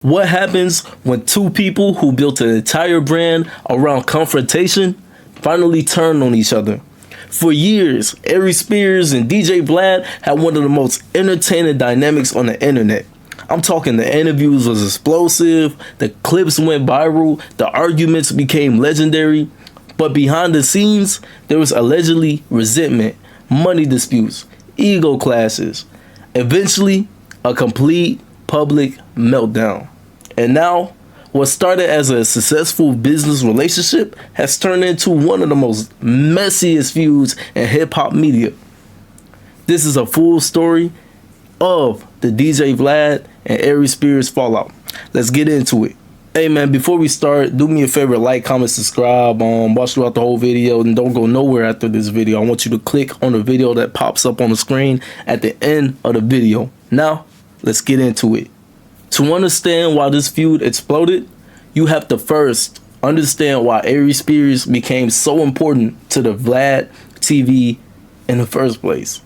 What happens when two people who built an entire brand around confrontation finally turn on each other? For years, Aries Spears and DJ Vlad had one of the most entertaining dynamics on the internet. I'm talking the interviews was explosive, the clips went viral, the arguments became legendary, but behind the scenes, there was allegedly resentment, money disputes, ego clashes, eventually a complete public meltdown. And now, what started as a successful business relationship has turned into one of the most messiest feuds in hip-hop media. This is a full story of the DJ Vlad and Aries Spears fallout. Let's get into it. Hey man, before we start, do me a favor, like, comment, subscribe, watch throughout the whole video, and don't go nowhere after this video. I want you to click on the video that pops up on the screen at the end of the video. Now, let's get into it. To understand why this feud exploded, you have to first understand why Aries Spears became so important to the VladTV in the first place.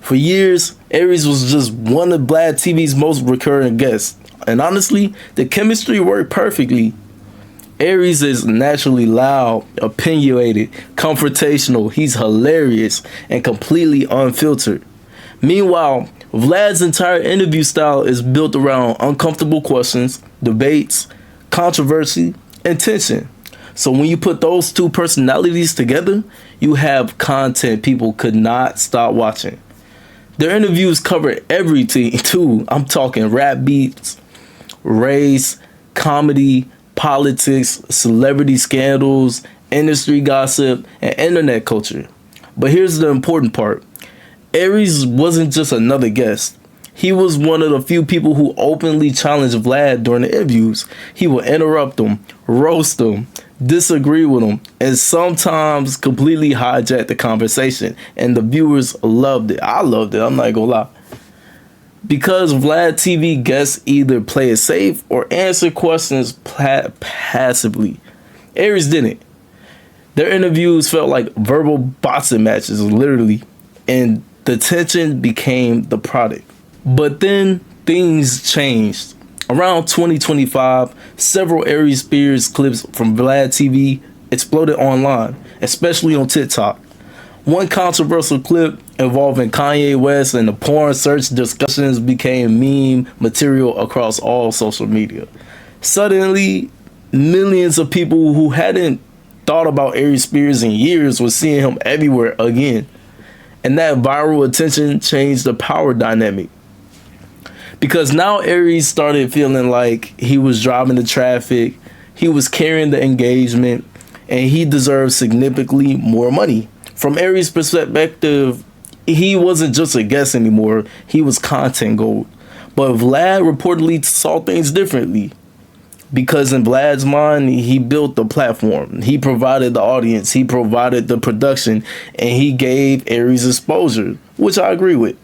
For years, Aries was just one of VladTV's most recurring guests, and honestly, the chemistry worked perfectly. Aries is naturally loud, opinionated, confrontational, he's hilarious, and completely unfiltered. Meanwhile, Vlad's entire interview style is built around uncomfortable questions, debates, controversy, and tension. So when you put those two personalities together, you have content people could not stop watching. Their interviews cover everything too. I'm talking rap beats, race, comedy, politics, celebrity scandals, industry gossip, and internet culture. But here's the important part. Aries wasn't just another guest. He was one of the few people who openly challenged Vlad during the interviews. He would interrupt him, roast him, disagree with him, and sometimes completely hijack the conversation. And the viewers loved it. I loved it, I'm not gonna lie. Because VladTV guests either play it safe or answer questions passively. Aries didn't. Their interviews felt like verbal boxing matches, literally. And the tension became the product. But then things changed. Around 2025, several Aries Spears clips from VladTV exploded online, especially on TikTok. One controversial clip involving Kanye West and the porn search discussions became meme material across all social media. Suddenly, millions of people who hadn't thought about Aries Spears in years were seeing him everywhere again. And that viral attention changed the power dynamic. Because now Aries started feeling like he was driving the traffic, he was carrying the engagement, and he deserved significantly more money. From Aries' perspective, he wasn't just a guest anymore, he was content gold. But Vlad reportedly saw things differently. Because in Vlad's mind, he built the platform, he provided the audience, he provided the production, and he gave Aries exposure, which I agree with.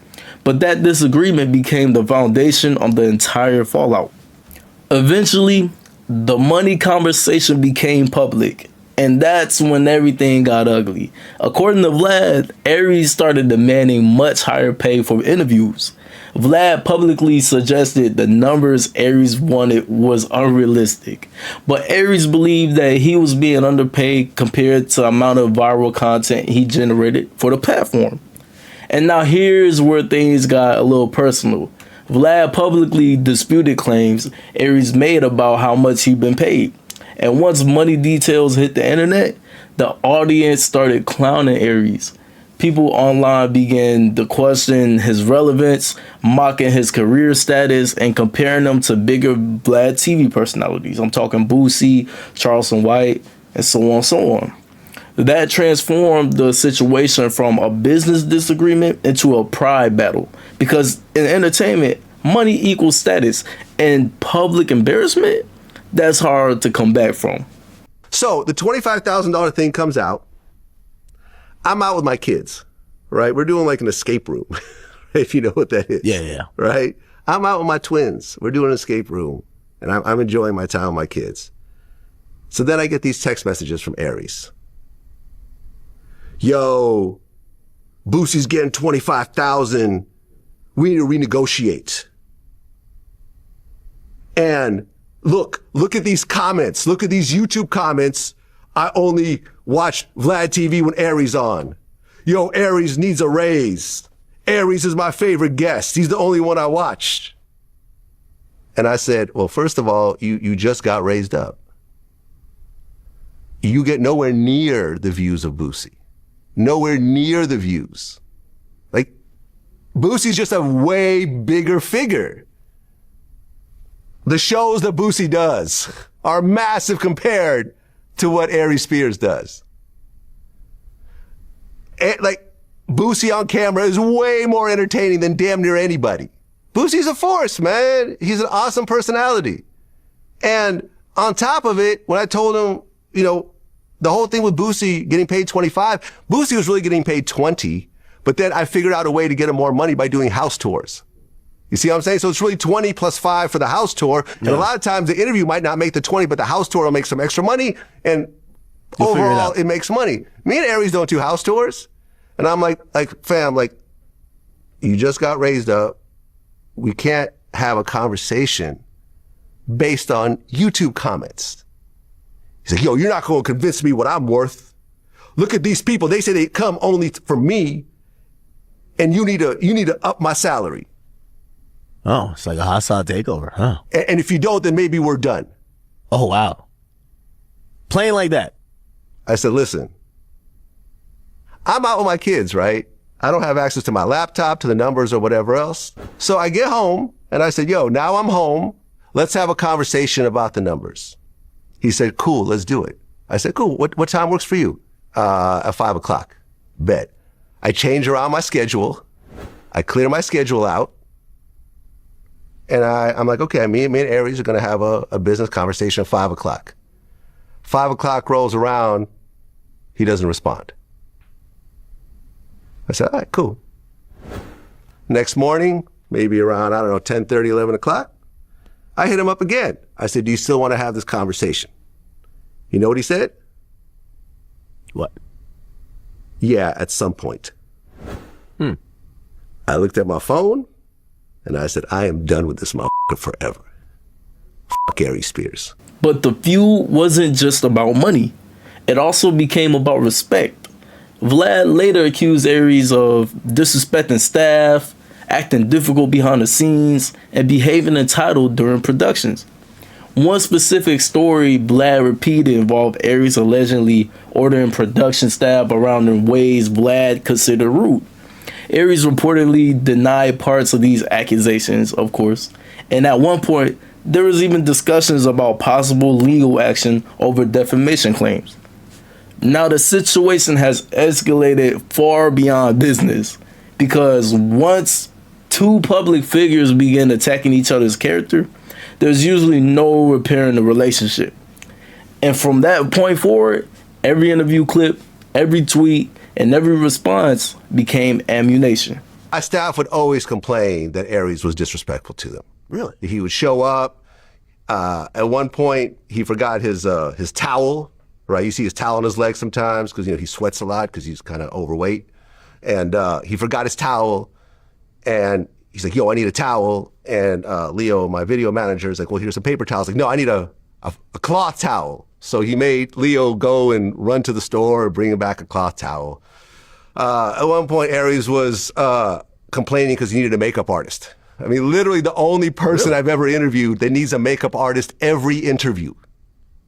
But that disagreement became the foundation of the entire fallout. Eventually, the money conversation became public, and that's when everything got ugly. According to Vlad, Aries started demanding much higher pay for interviews. Vlad publicly suggested the numbers Aries wanted was unrealistic, but Aries believed that he was being underpaid compared to the amount of viral content he generated for the platform. And now here's where things got a little personal. Vlad publicly disputed claims Aries made about how much he'd been paid. And once money details hit the internet, the audience started clowning Aries. People online began to question his relevance, mocking his career status, and comparing him to bigger VladTV personalities. I'm talking Boosie, Charleston White, and so on and so on. That transformed the situation from a business disagreement into a pride battle. Because in entertainment, money equals status, and public embarrassment, that's hard to come back from. So the $25,000 thing comes out. I'm out with my kids, right? We're doing like an escape room, if you know what that is. Yeah. Right? I'm out with my twins. We're doing an escape room, and I'm enjoying my time with my kids. So then I get these text messages from Aries. Yo, Boosie's getting $25,000. We need to renegotiate. And look at these comments. Look at these YouTube comments. I only watch Vlad TV when Aries on. Yo, Aries needs a raise. Aries is my favorite guest. He's the only one I watched. And I said, well, first of all, you just got raised up. You get nowhere near the views of Boosie. Nowhere near the views. Like, Boosie's just a way bigger figure. The shows that Boosie does are massive compared to what Aries Spears does. Like, Boosie on camera is way more entertaining than damn near anybody. Boosie's a force, man. He's an awesome personality. And on top of it, when I told him, you know, the whole thing with Boosie getting paid 25, Boosie was really getting paid 20, but then I figured out a way to get him more money by doing house tours. You see what I'm saying? So it's really 20 plus 5 for the house tour. And a lot of times the interview might not make the 20, but the house tour will make some extra money. And overall, it makes money. Me and Aries don't do house tours. And I'm like, fam, like, you just got raised up. We can't have a conversation based on YouTube comments. He's like, yo, you're not going to convince me what I'm worth. Look at these people. They say they come only for me. And you need to up my salary. Oh, it's like a hostile takeover, huh? And if you don't, then maybe we're done. Oh, wow. Plain like that. I said, listen, I'm out with my kids, right? I don't have access to my laptop, to the numbers or whatever else. So I get home and I said, yo, now I'm home. Let's have a conversation about the numbers. He said, cool, let's do it. I said, cool. What time works for you? At 5 o'clock. Bet. I change around my schedule. I clear my schedule out. And I'm like, okay, me and Aries are going to have a business conversation at 5 o'clock. 5 o'clock rolls around. He doesn't respond. I said, all right, cool. Next morning, maybe around, 10:30, 11 o'clock, I hit him up again. I said, do you still want to have this conversation? You know what he said? What? Yeah, at some point. I looked at my phone and I said, I am done with this motherfucker forever. Fuck Aries Spears. But the feud wasn't just about money. It also became about respect. Vlad later accused Aries of disrespecting staff, acting difficult behind the scenes, and behaving entitled during productions. One specific story Vlad repeated involved Aries allegedly ordering production staff around in ways Vlad considered rude. Aries reportedly denied parts of these accusations, of course, and at one point, there was even discussions about possible legal action over defamation claims. Now the situation has escalated far beyond business, because once two public figures begin attacking each other's character, there's usually no repairing the relationship. And from that point forward, every interview clip, every tweet, and every response became ammunition. My staff would always complain that Aries was disrespectful to them. Really? He would show up. At one point, he forgot his towel. Right, you see his towel on his leg sometimes because he sweats a lot because he's kind of overweight, and he forgot his towel, and he's like, "Yo, I need a towel." And Leo, my video manager, is like, "Well, here's some paper towels." Like, no, I need a cloth towel. So he made Leo go and run to the store and bring him back a cloth towel. At one point, Aries was complaining because he needed a makeup artist. I mean, literally the only person I've ever interviewed that needs a makeup artist every interview.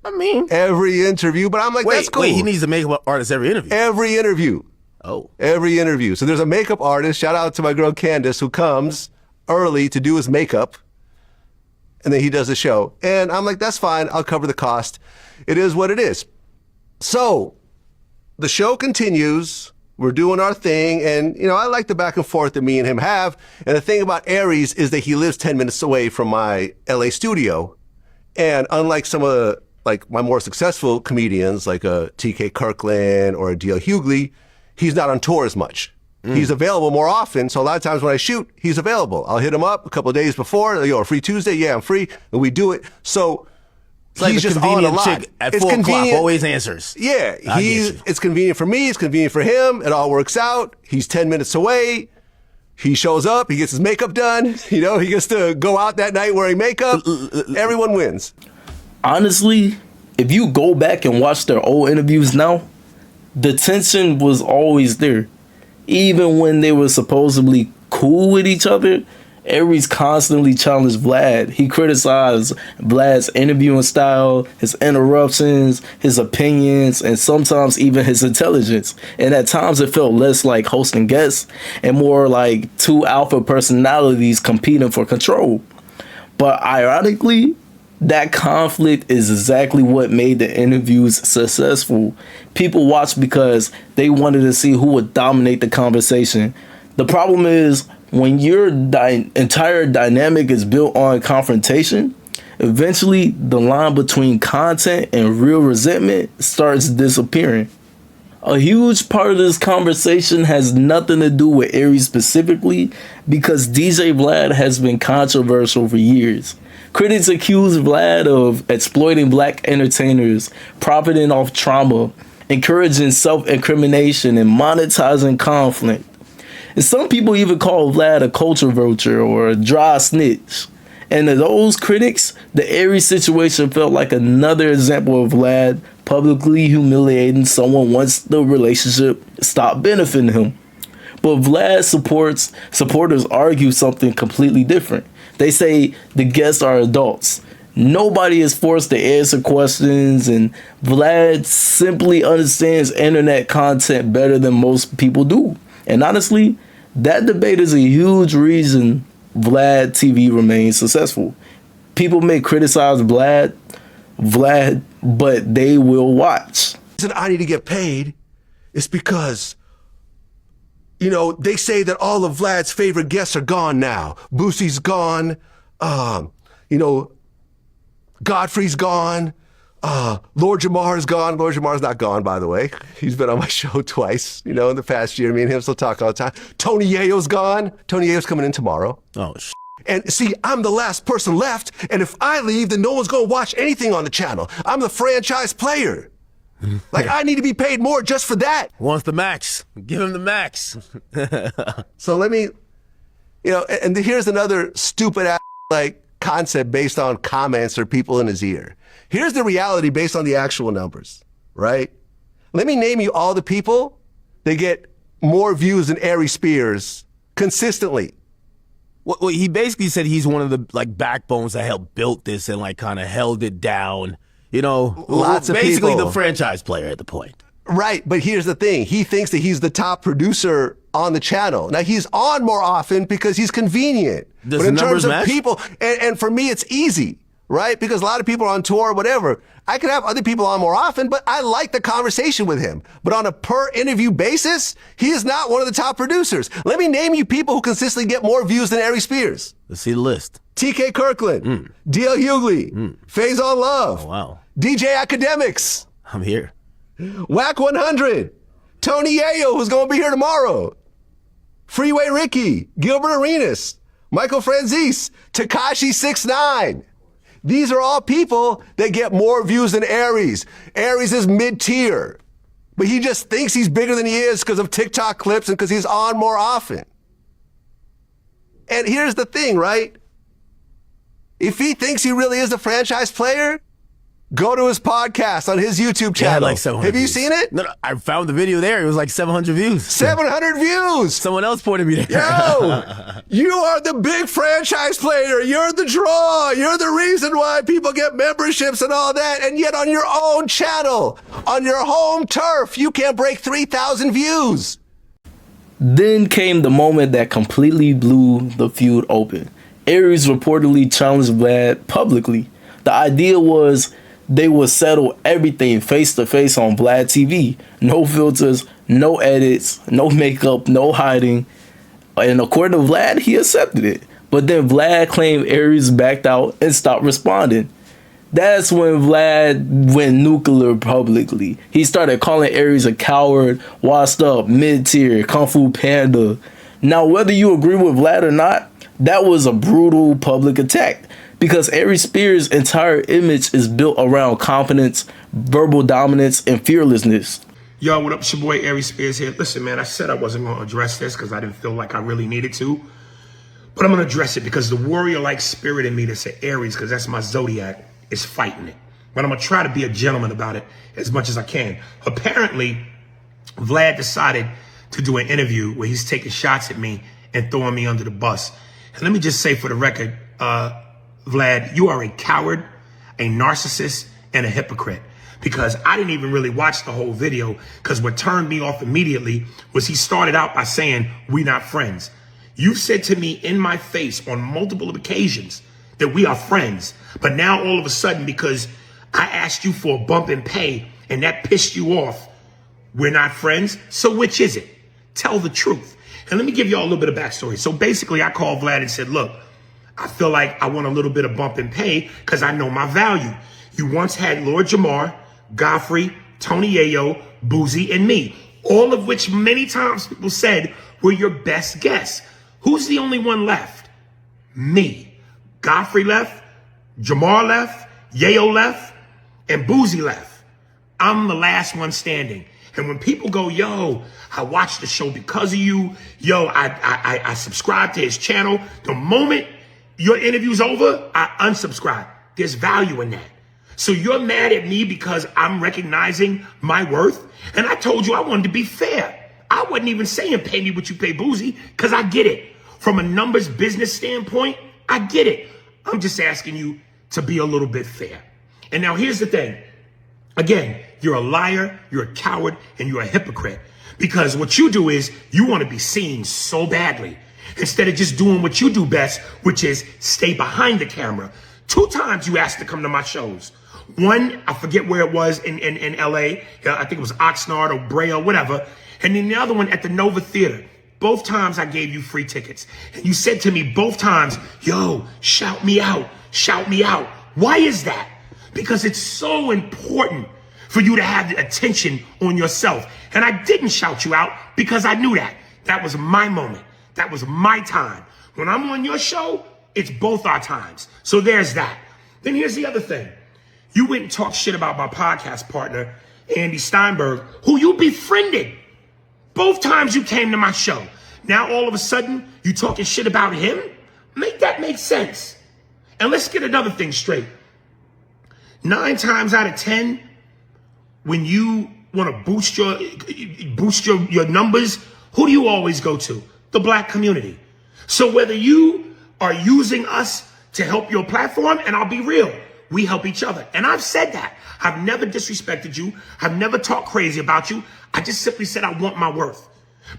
I mean, every interview, but I'm like, that's cool. Wait, he needs a makeup artist every interview? Every interview. Oh. Every interview. So there's a makeup artist, shout out to my girl Candace, who comes early to do his makeup, and then he does the show. And I'm like, that's fine, I'll cover the cost. It is what it is. So the show continues, we're doing our thing, and I like the back and forth that me and him have. And the thing about Aries is that he lives 10 minutes away from my LA studio. And unlike some of the my more successful comedians like a TK Kirkland or a D.L. Hughley, he's not on tour as much. He's available more often, so a lot of times when I shoot, he's available. I'll hit him up a couple of days before, a free Tuesday? Yeah, I'm free, and we do it. So it's like he's the just on a lot. Chick at 4 o'clock always answers. Yeah, it's convenient for me, it's convenient for him, it all works out. He's 10 minutes away. He shows up, he gets his makeup done, he gets to go out that night wearing makeup. Everyone wins. Honestly, if you go back and watch their old interviews now, the tension was always there. Even when they were supposedly cool with each other, Aries constantly challenged Vlad. He criticized Vlad's interviewing style, his interruptions, his opinions, and sometimes even his intelligence. And at times it felt less like hosting guests and more like two alpha personalities competing for control. But ironically, that conflict is exactly what made the interviews successful. People watched because they wanted to see who would dominate the conversation. The problem is, when your entire dynamic is built on confrontation, eventually the line between content and real resentment starts disappearing. A huge part of this conversation has nothing to do with Aries specifically, because DJ Vlad has been controversial for years. Critics accuse Vlad of exploiting black entertainers, profiting off trauma, encouraging self-incrimination, and monetizing conflict. And some people even call Vlad a culture vulture or a dry snitch. And to those critics, the Aries situation felt like another example of Vlad publicly humiliating someone once the relationship stopped benefiting him. But Vlad's supporters argue something completely different. They say the guests are adults. Nobody is forced to answer questions, and Vlad simply understands internet content better than most people do. And honestly, that debate is a huge reason VladTV remains successful. People may criticize Vlad, but they will watch. The reason I need to get paid is because, they say that all of Vlad's favorite guests are gone now. Boosie's gone, Godfrey's gone, Lord Jamar's gone. Lord Jamar's not gone, by the way. He's been on my show twice, in the past year. Me and him still talk all the time. Tony Yayo's gone. Tony Yayo's coming in tomorrow. Oh, And see, I'm the last person left, and if I leave, then no one's going to watch anything on the channel. I'm the franchise player. I need to be paid more just for that. Wants the max. Give him the max. So let me, and here's another stupid ass, concept based on comments or people in his ear. Here's the reality based on the actual numbers, right? Let me name you all the people that get more views than Aries Spears consistently. Well, he basically said he's one of the backbones that helped build this and kind of held it down. Lots of basically people. The franchise player at the point. Right, but here's the thing. He thinks that he's the top producer on the channel. Now, he's on more often because he's convenient. Does but the in numbers terms of match? people, and for me, it's easy, right? Because a lot of people are on tour or whatever. I could have other people on more often, but I like the conversation with him. But on a per interview basis, he is not one of the top producers. Let me name you people who consistently get more views than Aries Spears. Let's see the list. TK Kirkland, DL Hughley, Faze on Love, Oh, wow. DJ Academics, I'm here. Whack 100, Tony Yayo, who's going to be here tomorrow, Freeway Ricky, Gilbert Arenas, Michael Franzese, Tekashi 69. These are all people that get more views than Aries. Aries is mid-tier, but he just thinks he's bigger than he is because of TikTok clips and because he's on more often. And here's the thing, right? If he thinks he really is a franchise player, go to his podcast on his YouTube channel. Like 700 Have you views. seen it? No, I found the video there. It was like 700 views. 700 views. Someone else pointed me there. Yo, you are the big franchise player. You're the draw. You're the reason why people get memberships and all that. And yet on your own channel, on your home turf, you can't break 3,000 views. Then came the moment that completely blew the feud open. Aries reportedly challenged Vlad publicly. The idea was they would settle everything face to face on VladTV. No filters, no edits, no makeup, no hiding. And according to Vlad, he accepted it. But then Vlad claimed Aries backed out and stopped responding. That's when Vlad went nuclear publicly. He started calling Aries a coward, washed up, mid-tier, Kung Fu Panda. Now, whether you agree with Vlad or not, that was a brutal public attack, because Aries Spears' entire image is built around confidence, verbal dominance, and fearlessness. Yo, what up? It's your boy Aries Spears here. Listen, man, I said I wasn't going to address this because I didn't feel like I really needed to. But I'm going to address it because the warrior-like spirit in me that's an Aries, because that's my zodiac, is fighting it. But I'm going to try to be a gentleman about it as much as I can. Apparently, Vlad decided to do an interview where he's taking shots at me and throwing me under the bus. And let me just say for the record, Vlad, you are a coward, a narcissist, and a hypocrite. Because I didn't even really watch the whole video, because what turned me off immediately was he started out by saying, "We not friends." You said to me in my face on multiple occasions that we are friends. But now all of a sudden, because I asked you for a bump in pay and that pissed you off, we're not friends. So which is it? Tell the truth. And let me give you all a little bit of backstory. So basically I called Vlad and said, look, I feel like I want a little bit of bump in pay because I know my value. You once had Lord Jamar, Godfrey, Tony Yayo, Boozy, and me, all of which many times people said were your best guests. Who's the only one left? Me. Godfrey left, Jamar left, Yayo left, and Boozy left. I'm the last one standing. And when people go, yo, I watched the show because of you, yo, I subscribed to his channel, the moment your interview's over, I unsubscribe. There's value in that. So you're mad at me because I'm recognizing my worth? And I told you I wanted to be fair. I wasn't even saying pay me what you pay Boozy, because I get it. From a numbers business standpoint, I get it. I'm just asking you to be a little bit fair. And now here's the thing. Again, you're a liar, you're a coward, and you're a hypocrite. Because what you do is you want to be seen so badly instead of just doing what you do best, which is stay behind the camera. 2 times you asked to come to my shows. One, I forget where it was in LA. I think it was Oxnard or Brea or whatever. And then the other one at the Nova Theater. Both times I gave you free tickets. And you said to me both times, yo, shout me out, shout me out. Why is that? Because it's so important for you to have the attention on yourself. And I didn't shout you out because I knew that. That was my moment. That was my time. When I'm on your show, it's both our times. So there's that. Then here's the other thing. You went and talked shit about my podcast partner, Andy Steinberg, who you befriended. Both times you came to my show. Now all of a sudden, you talking shit about him? Make that make sense. And let's get another thing straight. 9 times out of 10, when you want to boost your numbers, who do you always go to? The black community. So whether you are using us to help your platform, and I'll be real, we help each other. And I've said that. I've never disrespected you. I've never talked crazy about you. I just simply said I want my worth.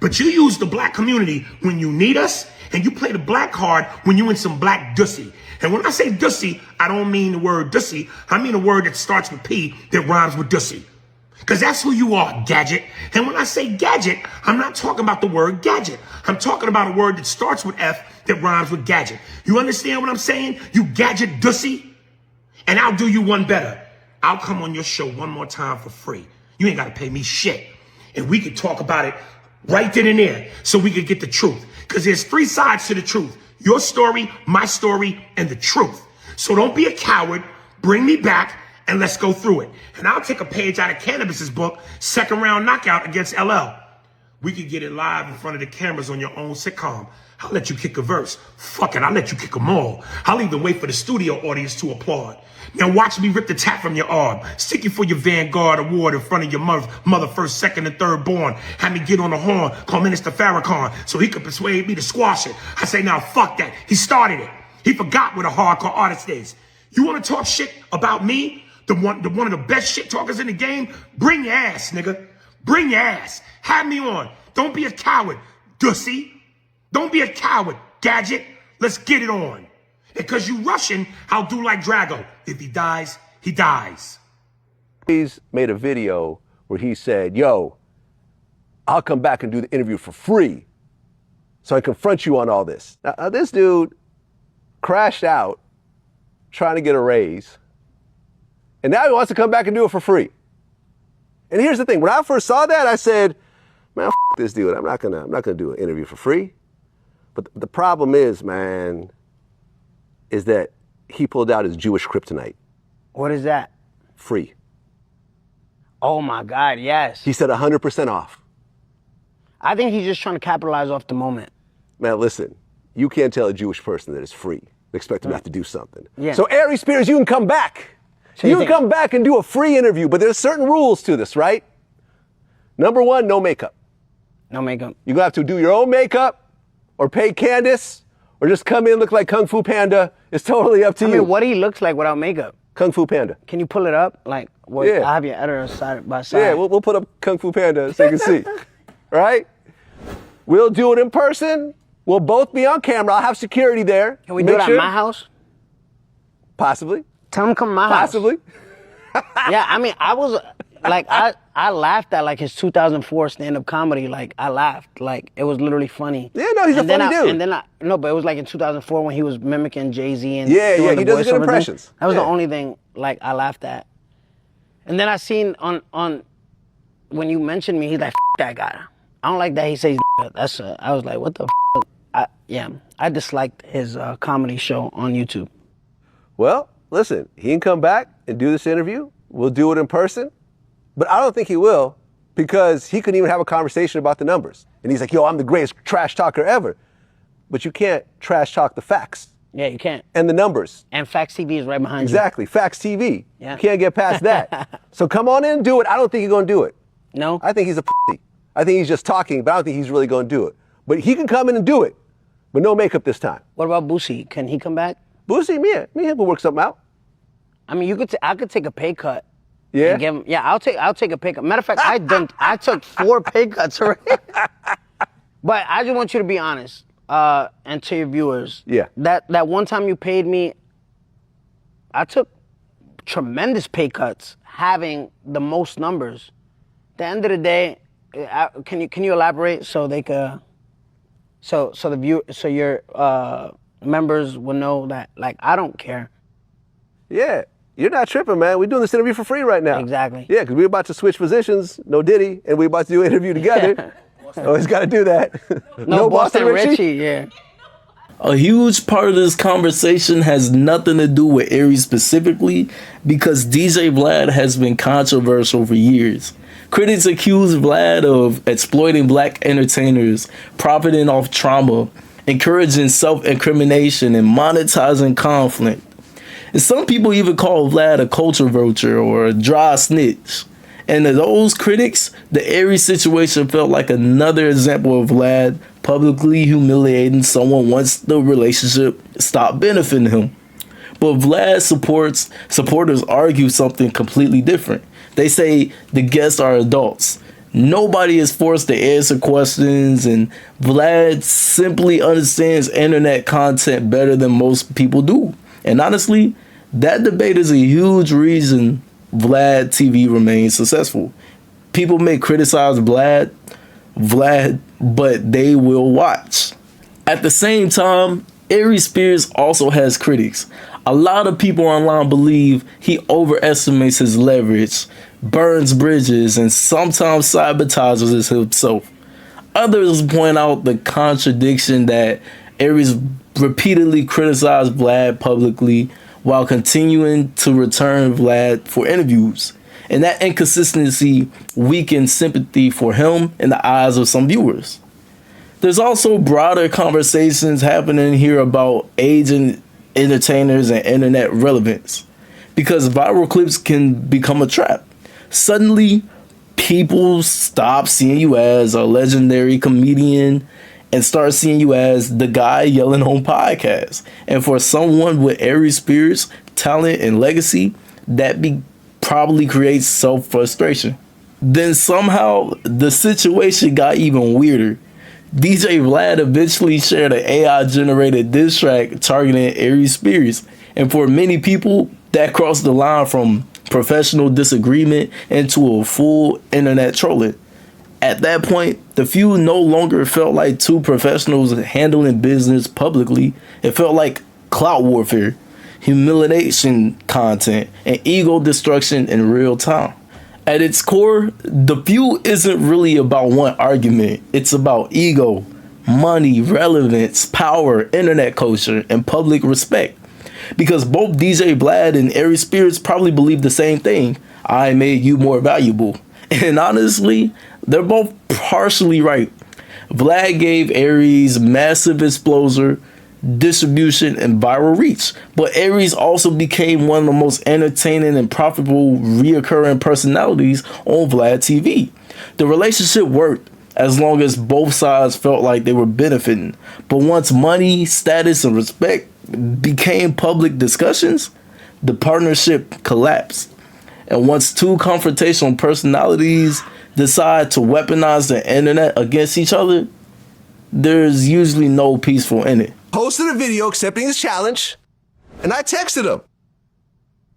But you use the black community when you need us, and you play the black card when you in some black dussy. And when I say dussy, I don't mean the word dussy. I mean a word that starts with P that rhymes with dussy. Because that's who you are, gadget. And when I say gadget, I'm not talking about the word gadget. I'm talking about a word that starts with F that rhymes with gadget. You understand what I'm saying? You gadget dussy? And I'll do you one better. I'll come on your show one more time for free. You ain't got to pay me shit. And we can talk about it right then and there so we can get the truth. Because there's 3 sides to the truth. Your story, my story, and the truth. So don't be a coward. Bring me back and let's go through it. And I'll take a page out of Cannabis's book, Second Round Knockout against LL. We could get it live in front of the cameras on your own sitcom. I'll let you kick a verse. Fuck it, I'll let you kick them all. I'll even wait for the studio audience to applaud. Now watch me rip the tap from your arm. Stick you for your Vanguard award in front of your mother first, second, and third born. Have me get on the horn, call Minister Farrakhan, so he could persuade me to squash it. I say, now fuck that. He started it. He forgot what a hardcore artist is. You want to talk shit about me? One of the best shit talkers in the game? Bring your ass, nigga. Bring your ass. Have me on. Don't be a coward, dussy. Don't be a coward, gadget. Let's get it on. And because you Russian, I'll do like Drago. If he dies, he dies. He's made a video where he said, yo, I'll come back and do the interview for free so I confront you on all this. Now this dude crashed out trying to get a raise, and now he wants to come back and do it for free. And here's the thing, when I first saw that, I said, man, f this dude, I'm not gonna do an interview for free. But the problem is, man, is that he pulled out his Jewish kryptonite. What is that? Free. Oh my God, yes. He said 100% off. I think he's just trying to capitalize off the moment. Man, listen, you can't tell a Jewish person that it's free and expect them to have to do something. Yeah. So Aries Spears, you can come back. So you You can think- come back and do a free interview, but there's certain rules to this, right? Number one, no makeup. No makeup. You're gonna have to do your own makeup or pay Candace or just come in look like Kung Fu Panda. It's totally up to I you. mean, what he looks like without makeup. Kung Fu Panda. Can you pull it up? Like, what? Yeah. I have your editor side by side. Yeah, we'll put up Kung Fu Panda so you can see. Right? We'll do it in person. We'll both be on camera. I'll have security there. Can we do it at my house? Possibly. Tell him to come to my house. Possibly. Yeah, I mean, I was like, I laughed at like his 2004 stand-up comedy. Like, I laughed. Like, it was literally funny. Yeah, no, he's a funny dude. And then no, but it was like in 2004 when he was mimicking Jay-Z and Yeah, doing yeah, the he does good voiceover thing. impressions. That was Yeah. the only thing like I laughed at. And then I seen on when you mentioned me, he's like, F that guy. I don't like that he says that's. I was like, what the. I disliked his comedy show on YouTube. Well, listen, he can come back and do this interview. We'll do it in person. But I don't think he will because he couldn't even have a conversation about the numbers. And he's like, yo, I'm the greatest trash talker ever. But you can't trash talk the facts Yeah, you can't. and the numbers. And Facts TV is right behind Exactly. Facts TV. Yeah. You can't get past that. So come on in and do it. I don't think he's going to do it. you. No? I think he's a pussy. I think he's just talking, but I don't think he's really going to do it. But he can come in and do it, but no makeup this time. What about Boosie? Can he come back? Boosie, me and him will work something out. I mean, I could take a pay cut. Yeah? And give him, yeah, I'll take a pay cut. Matter of fact, I took 4 pay cuts already. But I just want you to be honest, and to your viewers. Yeah. That one time you paid me, I took tremendous pay cuts, having the most numbers. At the end of the day, can you elaborate so they could, so your members will know that like I don't care. Yeah. You're not tripping, man. We're doing this interview for free right now. Exactly. Yeah, because we're about to switch positions. No Diddy, and we're about to do an interview together. Always got to do that. No Boston Richie, yeah. A huge part of this conversation has nothing to do with Aries specifically because DJ Vlad has been controversial for years. Critics accuse Vlad of exploiting black entertainers, profiting off trauma, encouraging self-incrimination, and monetizing conflict. And some people even call Vlad a culture vulture or a dry snitch. And to those critics, the Aries situation felt like another example of Vlad publicly humiliating someone once the relationship stopped benefiting him. But Vlad's supporters argue something completely different. They say the guests are adults. Nobody is forced to answer questions, and Vlad simply understands internet content better than most people do. And honestly, that debate is a huge reason VladTV remains successful. People may criticize Vlad, but they will watch. At the same time, Aries Spears also has critics. A lot of people online believe he overestimates his leverage, burns bridges, and sometimes sabotages himself. Others point out the contradiction that Aries repeatedly criticized Vlad publicly while continuing to return Vlad for interviews. And that inconsistency weakens sympathy for him in the eyes of some viewers. There's also broader conversations happening here about aging entertainers and internet relevance, because viral clips can become a trap. Suddenly, people stop seeing you as a legendary comedian and start seeing you as the guy yelling on podcasts. And for someone with Aries Spears' talent and legacy, that probably creates self-frustration. Then somehow, the situation got even weirder. DJ Vlad eventually shared an AI-generated diss track targeting Aries Spears. And for many people, that crossed the line from professional disagreement into a full internet trolling. At that point, the feud no longer felt like two professionals handling business publicly. It felt like clout warfare, humiliation content, and ego destruction in real time. At its core, the feud isn't really about one argument. It's about ego, money, relevance, power, internet culture, and public respect. Because both DJ Vlad and Aries Spears probably believe the same thing. I made you more valuable. And honestly, they're both partially right. Vlad gave Aries massive exposure, distribution, and viral reach. But Aries also became one of the most entertaining and profitable reoccurring personalities on VladTV. The relationship worked as long as both sides felt like they were benefiting. But once money, status, and respect became public discussions, the partnership collapsed. And once two confrontational personalities decide to weaponize the internet against each other, there's usually no peaceful ending. Posted a video accepting his challenge, and I texted him.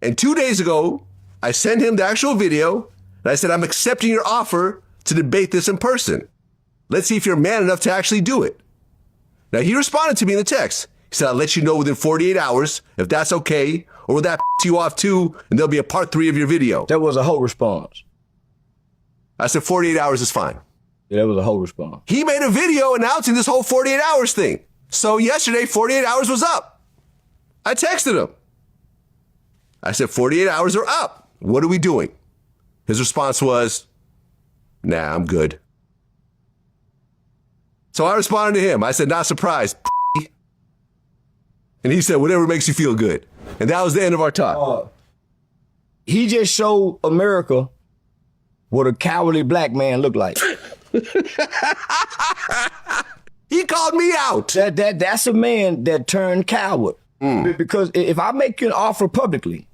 And 2 days ago, I sent him the actual video, and I said, I'm accepting your offer to debate this in person. Let's see if you're man enough to actually do it. Now, he responded to me in the text. He said, I'll let you know within 48 hours if that's okay, or will that piss you off too, and there'll be a part 3 of your video. That was a whole response. I said 48 hours is fine. Yeah, that was a whole response. He made a video announcing this whole 48 hours thing. So yesterday, 48 hours was up. I texted him. I said, 48 hours are up. What are we doing? His response was, nah, I'm good. So I responded to him. I said, not surprised. And he said, whatever makes you feel good. And that was the end of our talk. He just showed America what a cowardly black man looked like. He called me out. That's a man that turned coward. Because if I make you an offer publicly,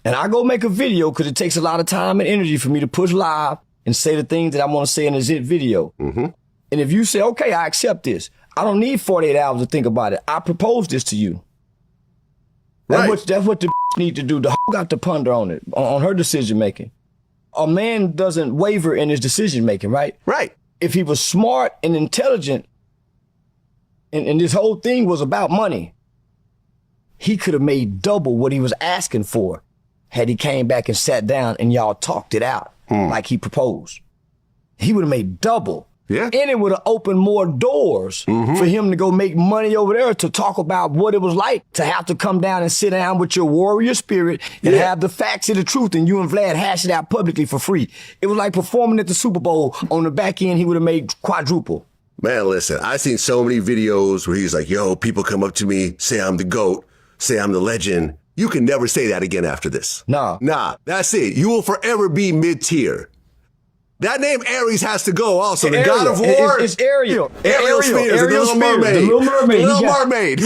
and I go make a video, because it takes a lot of time and energy for me to push live and say the things that I want to say in a zit video. And if you say, okay, I accept this, I don't need 48 hours to think about it. I propose this to you. That's what the need to do. The got to ponder on it, on her decision making. A man doesn't waver in his decision making, right? Right. If he was smart and intelligent, and this whole thing was about money, he could have made double what he was asking for had he came back and sat down and y'all talked it out like he proposed. He would have made double. Yeah. And it would have opened more doors for him to go make money over there, to talk about what it was like to have to come down and sit down with your warrior spirit and have the facts and the truth, and you and Vlad hash it out publicly for free. It was like performing at the Super Bowl. On the back end, he would have made quadruple. Man, listen, I've seen so many videos where he's like, yo, people come up to me, say I'm the GOAT, say I'm the legend. You can never say that again after this. Nah, that's it. You will forever be mid-tier. That name Aries has to go also. The God of War. It's Ariel. Ariel Spears, the Little Mermaid. The Little Mermaid. The Little Mermaid.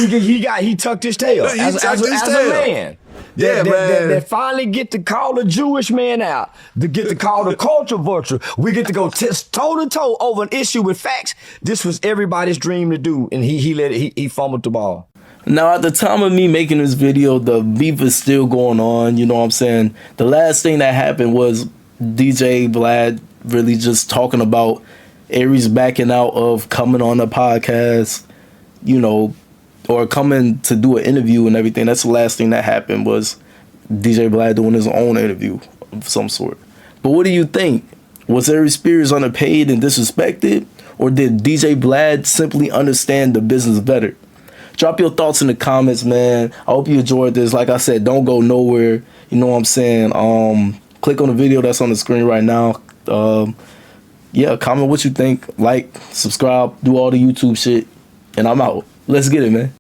He tucked his tail as a man. That finally get to call a Jewish man out, to get to call the culture vulture. We get to go toe to toe over an issue with facts. This was everybody's dream to do, and he fumbled the ball. Now, at the time of me making this video, the beef is still going on. You know what I'm saying? The last thing that happened was DJ Vlad really just talking about Aries backing out of coming on the podcast, you know, or coming to do an interview and everything. That's the last thing that happened, was DJ Vlad doing his own interview of some sort. But what do you think? Was Aries Spears underpaid and disrespected? Or did DJ Vlad simply understand the business better? Drop your thoughts in the comments, man. I hope you enjoyed this. Like I said, don't go nowhere. You know what I'm saying? Click on the video that's on the screen right now. Yeah, comment what you think. Like, subscribe, do all the YouTube shit. And I'm out. Let's get it, man.